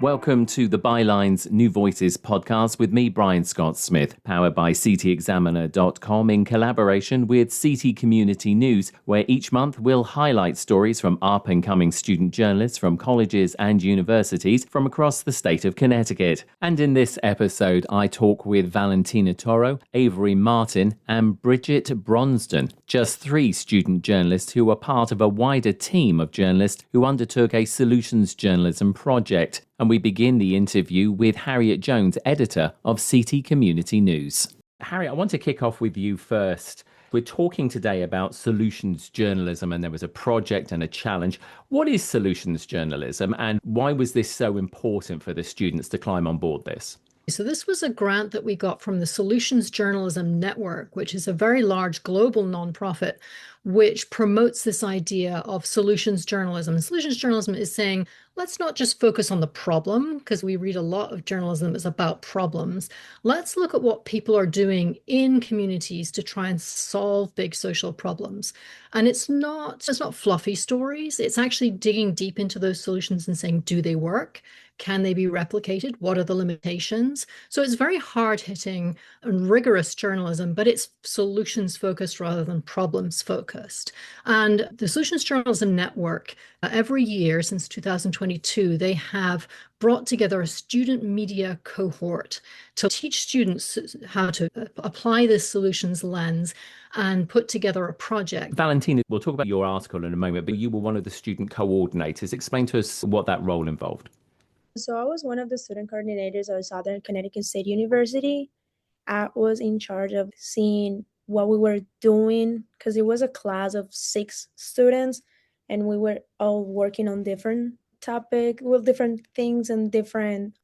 Welcome to the Bylines New Voices podcast with me, Brian Scott Smith, powered by ctexaminer.com in collaboration with CT Community News, where each month we'll highlight stories from up-and-coming student journalists from colleges and universities from across the state of Connecticut. And in this episode, I talk with Valentina Toro, Avery Martin, and Bridget Bronsdon, just 3 student journalists who are part of a wider team of journalists who undertook a solutions journalism project. And we begin the interview with Harriet Jones, editor of CT Community News. Harriet, I want to kick off with you first. We're talking today about solutions journalism, and there was a project and a challenge. What is solutions journalism, and why was this so important for the students to climb on board this? So this was a grant that we got from the Solutions Journalism Network, which is a very large global nonprofit which promotes this idea of solutions journalism. And solutions journalism is saying, let's not just focus on the problem, because we read a lot of journalism is about problems. Let's look at what people are doing in communities to try and solve big social problems. And it's not fluffy stories. It's actually digging deep into those solutions and saying, do they work? Can they be replicated? What are the limitations? So it's very hard-hitting and rigorous journalism, but it's solutions-focused rather than problems-focused. And the Solutions Journalism Network, every year since 2022, they have brought together a student media cohort to teach students how to apply this solutions lens and put together a project. Valentina, we'll talk about your article in a moment, but you were one of the student coordinators. Explain to us what that role involved. So I was one of the student coordinators of Southern Connecticut State University. I was in charge of seeing what we were doing because it was a class of 6 students and we were all working on different topics with different things and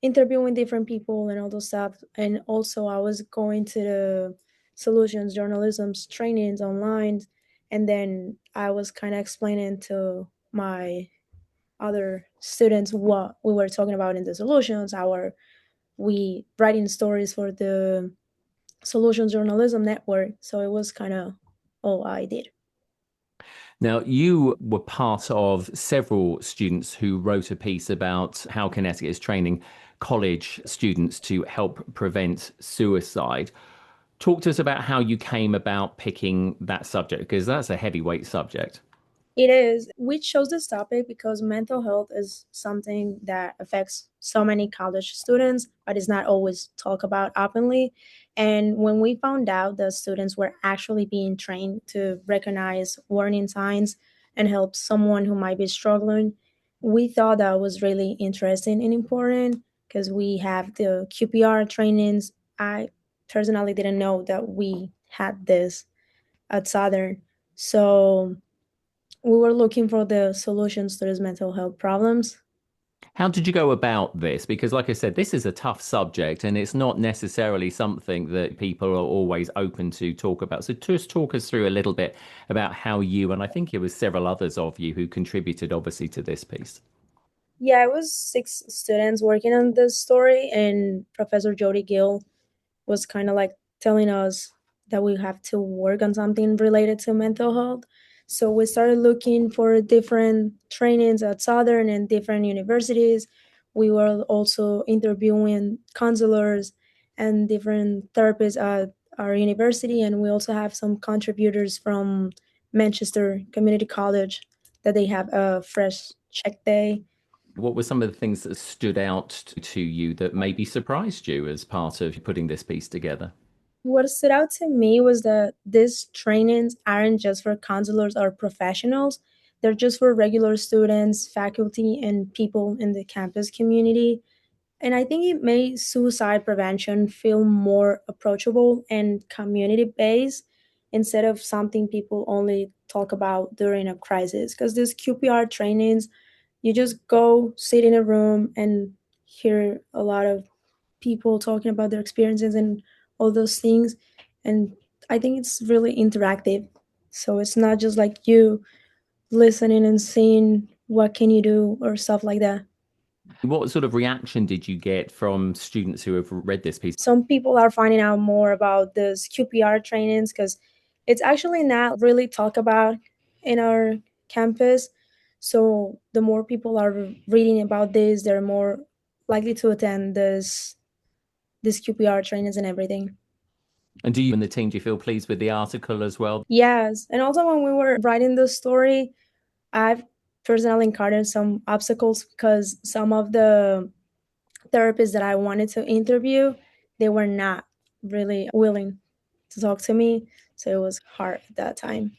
interviewing different people and all those stuff. And also I was going to the solutions journalism trainings online, and then I was kind of explaining to my other students what we were talking about in the solutions, how we writing stories for the Solutions Journalism Network. So it was kind of all I did. Now, you were part of several students who wrote a piece about how Connecticut is training college students to help prevent suicide. Talk to us about how you came about picking that subject, because that's a heavyweight subject. It is. We chose this topic because mental health is something that affects so many college students, but is not always talked about openly. And when we found out that students were actually being trained to recognize warning signs and help someone who might be struggling, we thought that was really interesting and important because we have the QPR trainings. I personally didn't know that we had this at Southern. So we were looking for the solutions to these mental health problems. How did you go about this? Because like I said, this is a tough subject and it's not necessarily something that people are always open to talk about. So just talk us through a little bit about how you, and I think it was several others of you who contributed obviously to this piece. Yeah, it was 6 students working on this story, and Professor Jody Gill was kind of like telling us that we have to work on something related to mental health. So we started looking for different trainings at Southern and different universities. We were also interviewing counselors and different therapists at our university. And we also have some contributors from Manchester Community College that they have a fresh check day. What were some of the things that stood out to you that maybe surprised you as part of putting this piece together? What stood out to me was that these trainings aren't just for counselors or professionals. They're just for regular students, faculty, and people in the campus community. And I think it made suicide prevention feel more approachable and community-based instead of something people only talk about during a crisis. Because these QPR trainings, you just go sit in a room and hear a lot of people talking about their experiences and all those things. And I think it's really interactive. So it's not just like you listening and seeing what can you do or stuff like that. What sort of reaction did you get from students who have read this piece? Some people are finding out more about this QPR trainings because it's actually not really talked about in our campus. So the more people are reading about this, they're more likely to attend this QPR trainings and everything. And do you and the team, do you feel pleased with the article as well? Yes. And also when we were writing the story, I've personally encountered some obstacles because some of the therapists that I wanted to interview, they were not really willing to talk to me. So it was hard at that time.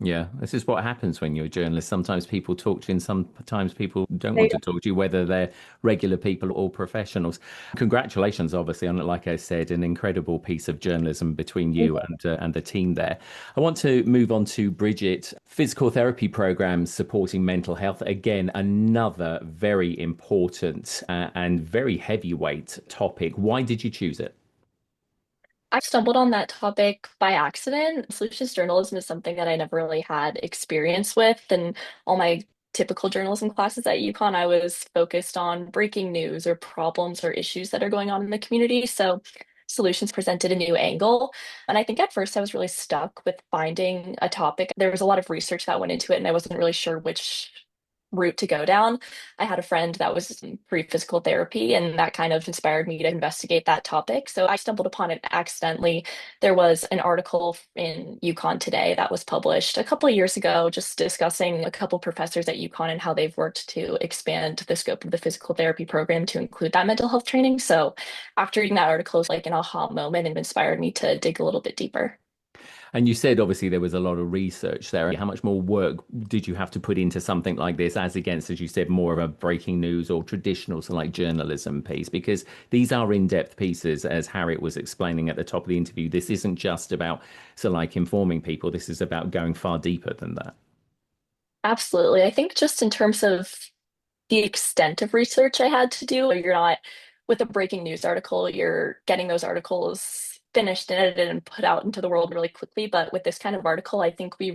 Yeah, this is what happens when you're a journalist. Sometimes people talk to you and sometimes people don't They want to talk to you, whether they're regular people or professionals. Congratulations, obviously, on, like I said, an incredible piece of journalism between you and the team there. I want to move on to Bridget. Physical therapy programs supporting mental health. Again, another very important and very heavyweight topic. Why did you choose it? I stumbled on that topic by accident. Solutions journalism is something that I never really had experience with. And all my typical journalism classes at UConn, I was focused on breaking news or problems or issues that are going on in the community. So solutions presented a new angle. And I think at first I was really stuck with finding a topic. There was a lot of research that went into it, and I wasn't really sure which route to go down. I had a friend that was in pre-physical therapy, and that kind of inspired me to investigate that topic. So I stumbled upon it accidentally. There was an article in UConn Today that was published a couple of years ago, just discussing a couple professors at UConn and how they've worked to expand the scope of the physical therapy program to include that mental health training. So after reading that article, it was like an aha moment and inspired me to dig a little bit deeper. And you said obviously there was a lot of research there. How much more work did you have to put into something like this, as against, as you said, more of a breaking news or traditional, so like journalism piece? Because these are in-depth pieces, as Harriet was explaining at the top of the interview. This isn't just about, so like informing people. This is about going far deeper than that. Absolutely. I think just in terms of the extent of research I had to do. You're not with a breaking news article, you're getting those articles finished and edited and put out into the world really quickly. But with this kind of article, I think we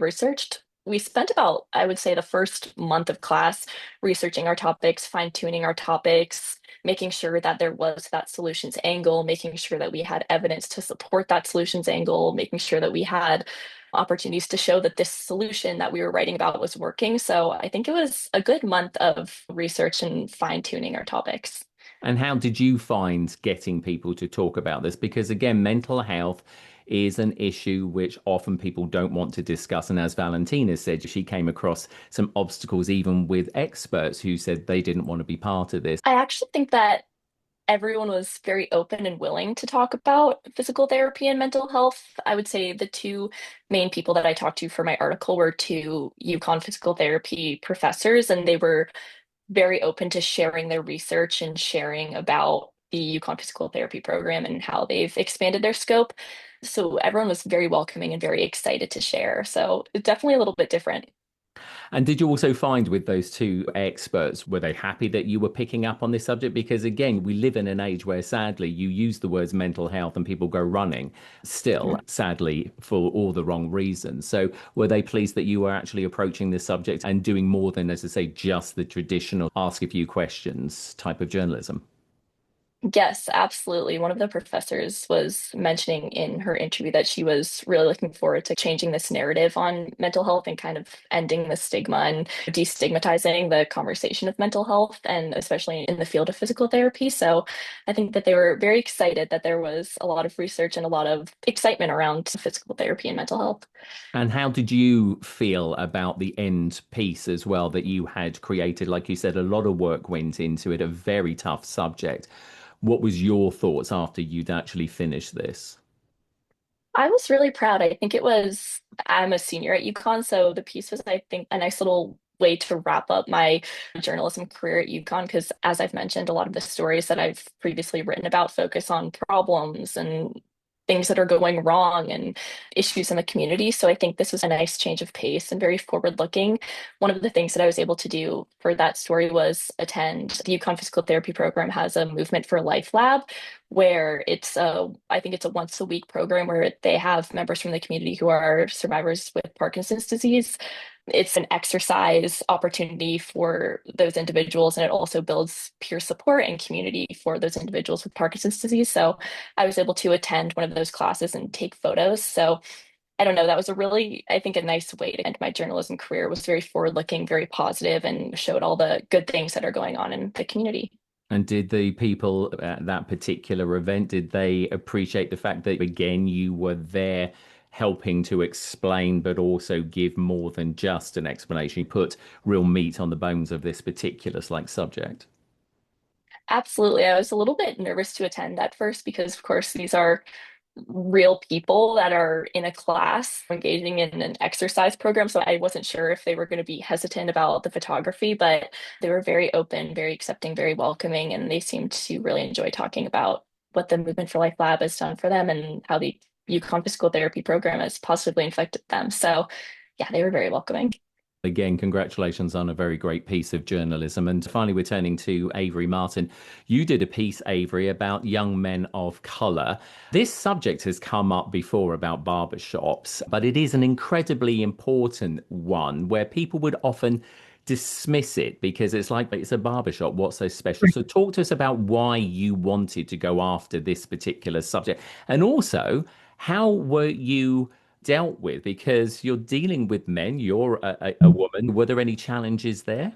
spent about, I would say, the first month of class researching our topics, fine-tuning our topics, making sure that there was that solutions angle, making sure that we had evidence to support that solutions angle, making sure that we had opportunities to show that this solution that we were writing about was working. So I think it was a good month of research and fine tuning our topics. And how did you find getting people to talk about this? Because again, mental health is an issue which often people don't want to discuss. And as Valentina said, she came across some obstacles even with experts who said they didn't want to be part of this. I actually think that everyone was very open and willing to talk about physical therapy and mental health. I would say the two main people that I talked to for my article were two UConn physical therapy professors, and they were very open to sharing their research and sharing about the UConn physical therapy program and how they've expanded their scope. So everyone was very welcoming and very excited to share. So it's definitely a little bit different. And did you also find with those two experts, were they happy that you were picking up on this subject? Because again, we live in an age where sadly you use the words mental health and people go running still, sadly, for all the wrong reasons. So were they pleased that you were actually approaching this subject and doing more than, as I say, just the traditional ask a few questions type of journalism? Yes, absolutely. One of the professors was mentioning in her interview that she was really looking forward to changing this narrative on mental health and kind of ending the stigma and destigmatizing the conversation of mental health, and especially in the field of physical therapy. So I think that they were very excited that there was a lot of research and a lot of excitement around physical therapy and mental health. And how did you feel about the end piece as well that you had created? Like you said, a lot of work went into it, a very tough subject. What was your thoughts after you'd actually finished this? I was really proud. I'm a senior at UConn, so the piece was, I think, a nice little way to wrap up my journalism career at UConn, because as I've mentioned, a lot of the stories that I've previously written about focus on problems and things that are going wrong and issues in the community. So I think this was a nice change of pace and very forward looking. One of the things that I was able to do for that story was attend the UConn Physical Therapy program has a Movement for Life lab where I think it's a once a week program where they have members from the community who are survivors with Parkinson's disease. It's an exercise opportunity for those individuals, and it also builds peer support and community for those individuals with Parkinson's disease. So I was able to attend one of those classes and take photos. So I don't know, that was a really, I think, a nice way to end my journalism career. It was very forward looking, very positive, and showed all the good things that are going on in the community. And did the people at that particular event, did they appreciate the fact that, again, you were there helping to explain, but also give more than just an explanation? You put real meat on the bones of this particular subject. Absolutely. I was a little bit nervous to attend at first because, of course, these are real people that are in a class engaging in an exercise program. So I wasn't sure if they were going to be hesitant about the photography, but they were very open, very accepting, very welcoming, and they seemed to really enjoy talking about what the Movement for Life Lab has done for them and how the UConn physical therapy program has positively infected them. So yeah, they were very welcoming. Again, congratulations on a very great piece of journalism. And finally, we're turning to Avery Martin. You did a piece, Avery, about young men of colour. This subject has come up before about barbershops, but it is an incredibly important one where people would often dismiss it because it's like it's a barbershop. What's so special? So, talk to us about why you wanted to go after this particular subject, and also how were you dealt with, because you're dealing with men, you're a woman. Were there any challenges there?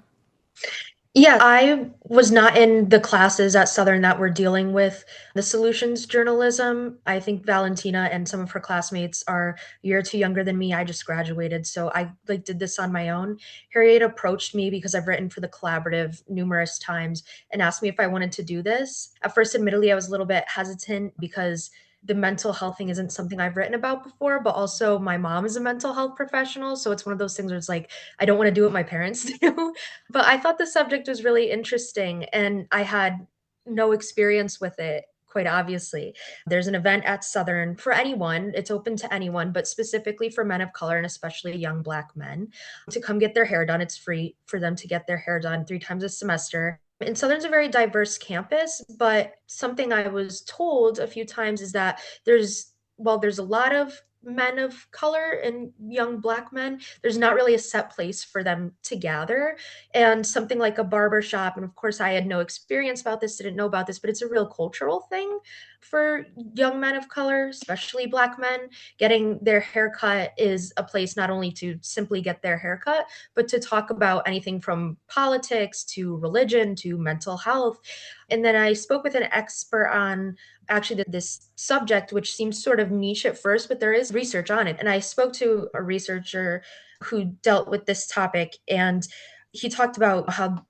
Yeah, I was not in the classes at Southern that were dealing with the solutions journalism. I think Valentina and some of her classmates are a year or two younger than me. I just graduated, so I did this on my own. Harriet approached me because I've written for the collaborative numerous times and asked me if I wanted to do this. At first, admittedly, I was a little bit hesitant because the mental health thing isn't something I've written about before, but also my mom is a mental health professional, so it's one of those things where it's like I don't want to do what my parents do. But I thought the subject was really interesting and I had no experience with it, quite obviously. There's an event at Southern for anyone, it's open to anyone, but specifically for men of color and especially young Black men to come get their hair done. It's free for them to get their hair done 3 times a semester. And Southern's a very diverse campus, but something I was told a few times is that there's a lot of men of color and young Black men, there's not really a set place for them to gather. And something like a barber shop, and of course, I had no experience about this, didn't know about this, but it's a real cultural thing for young men of color, especially Black men. Getting their haircut is a place not only to simply get their haircut, but to talk about anything from politics to religion to mental health. And then I spoke with an expert on actually this subject, which seems sort of niche at first, but there is research on it. And I spoke to a researcher who dealt with this topic, and he talked about how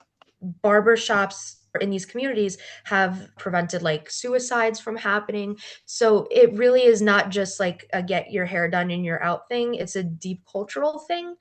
barbershops in these communities have prevented suicides from happening. So it really is not just like a get your hair done and you're out thing, it's a deep cultural thing.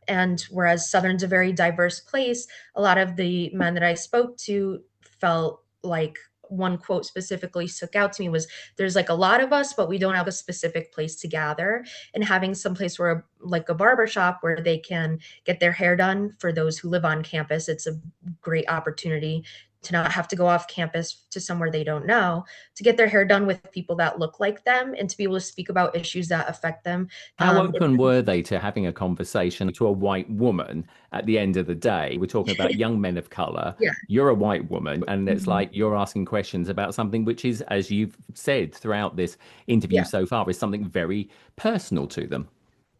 And whereas Southern's a very diverse place, a lot of the men that I spoke to felt like one quote specifically stuck out to me was there's a lot of us, but we don't have a specific place to gather. And having some place where a barber shop where they can get their hair done for those who live on campus, it's a great opportunity to not have to go off campus to somewhere they don't know, to get their hair done with people that look like them and to be able to speak about issues that affect them. How open were they to having a conversation to a white woman at the end of the day? We're talking about young men of color. Yeah. You're a white woman, and it's Mhm. like you're asking questions about something which is, as you've said throughout this interview Yeah. so far, is something very personal to them.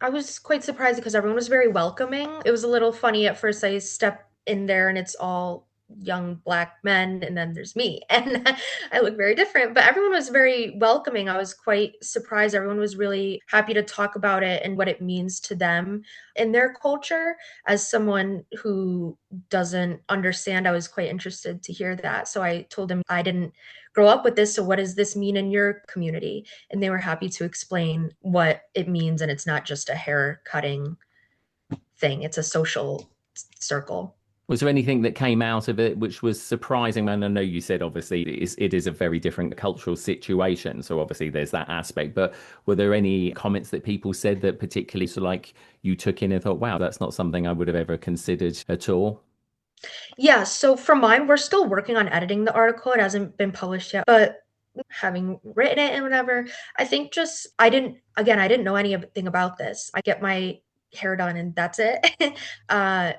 I was quite surprised because everyone was very welcoming. It was a little funny at first. I step in there and it's all young Black men, and then there's me, and I look very different. But everyone was very welcoming. I was quite surprised. Everyone was really happy to talk about it and what it means to them in their culture. As someone who doesn't understand, I was quite interested to hear that. So I told him I didn't grow up with this. So what does this mean in your community? And they were happy to explain what it means. And it's not just a hair cutting thing, it's a social circle. Was there anything that came out of it which was surprising? And I know you said obviously it is a very different cultural situation, so obviously there's that aspect. But were there any comments that people said that particularly you took in and thought, wow, that's not something I would have ever considered at all? Yeah, so for mine, we're still working on editing the article. It hasn't been published yet, but having written it and whatever, I think just I didn't know anything about this. I get my hair done and that's it. uh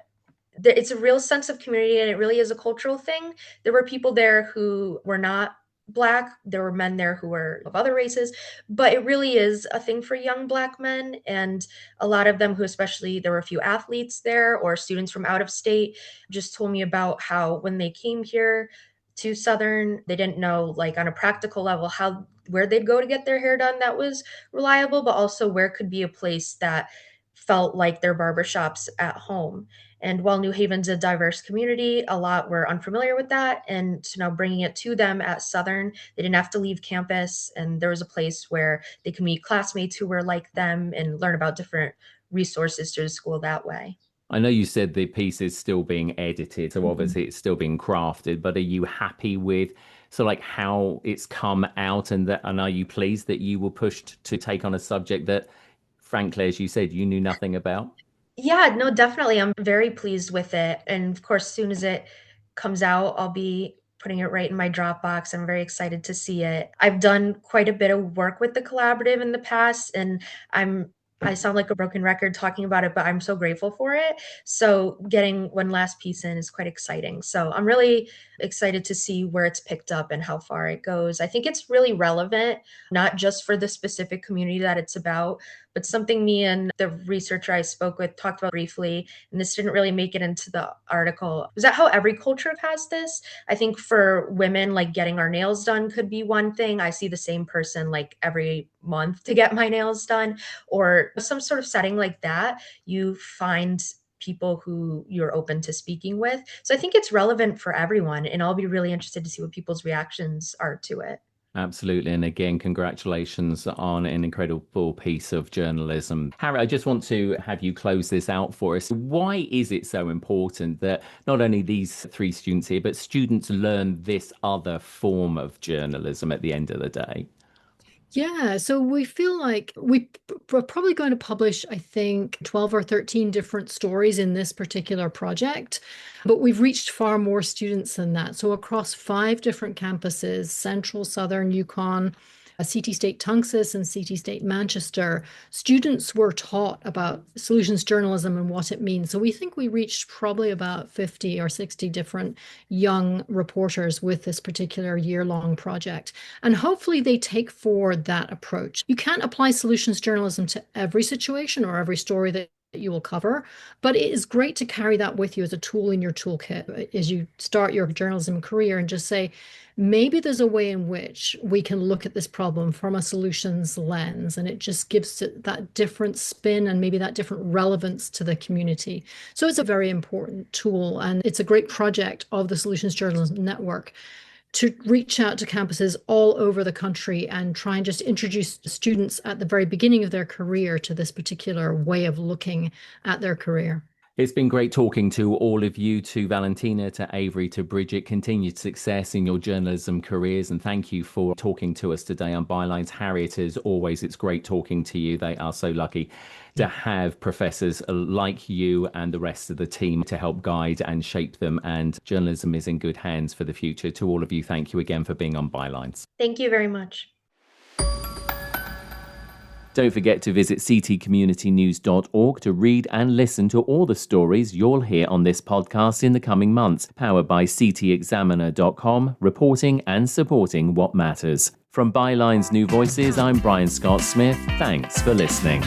it's a real sense of community and it really is a cultural thing. There were people there who were not Black, there were men there who were of other races, but it really is a thing for young Black men. And a lot of them who, especially, there were a few athletes there or students from out of state, just told me about how when they came here, to Southern. They didn't know, like, on a practical level, where they'd go to get their hair done that was reliable, but also where could be a place that felt like their barbershops at home. And while New Haven's a diverse community, a lot were unfamiliar with that. And so now bringing it to them at Southern, they didn't have to leave campus. And there was a place where they could meet classmates who were like them and learn about different resources through the school that way. I know you said the piece is still being edited, so obviously it's still being crafted, but are you happy with like how it's come out, and are you pleased that you were pushed to take on a subject that, frankly, as you said, you knew nothing about? Yeah, no, definitely. I'm very pleased with it. And of course, as soon as it comes out, I'll be putting it right in my Dropbox. I'm very excited to see it. I've done quite a bit of work with the collaborative in the past, and I sound like a broken record talking about it, but I'm so grateful for it. So getting one last piece in is quite exciting. So I'm really excited to see where it's picked up and how far it goes. I think it's really relevant, not just for the specific community that it's about, but something me and the researcher I spoke with talked about briefly, and this didn't really make it into the article. Is that how every culture has this? I think for women, like getting our nails done could be one thing. I see the same person like every month to get my nails done, or some sort of setting like that. You find people who you're open to speaking with. So I think it's relevant for everyone, and I'll be really interested to see what people's reactions are to it. Absolutely. And again, congratulations on an incredible piece of journalism. Harry, I just want to have you close this out for us. Why is it so important that not only these three students here, but students learn this other form of journalism at the end of the day? Yeah, so we feel like we're probably going to publish, I think, 12 or 13 different stories in this particular project, but we've reached far more students than that. So across 5 different campuses, Central, Southern, UConn, CT State Tunxis, and CT State Manchester, students were taught about solutions journalism and what it means. So we think we reached probably about 50 or 60 different young reporters with this particular year-long project. And hopefully they take forward that approach. You can't apply solutions journalism to every situation or every story that you will cover, but it is great to carry that with you as a tool in your toolkit as you start your journalism career, and just say, maybe there's a way in which we can look at this problem from a solutions lens, and it just gives it that different spin and maybe that different relevance to the community. So it's a very important tool, and it's a great project of the Solutions Journalism Network to reach out to campuses all over the country and try and just introduce students at the very beginning of their career to this particular way of looking at their career. It's been great talking to all of you, to Valentina, to Avery, to Bridget. Continued success in your journalism careers, and thank you for talking to us today on Bylines. Harriet, as always, it's great talking to you. They are so lucky to have professors like you and the rest of the team to help guide and shape them, and journalism is in good hands for the future. To all of you, thank you again for being on Bylines. Thank you very much. Don't forget to visit ctcommunitynews.org to read and listen to all the stories you'll hear on this podcast in the coming months. Powered by ctexaminer.com, reporting and supporting what matters. From Bylines New Voices, I'm Brian Scott Smith. Thanks for listening.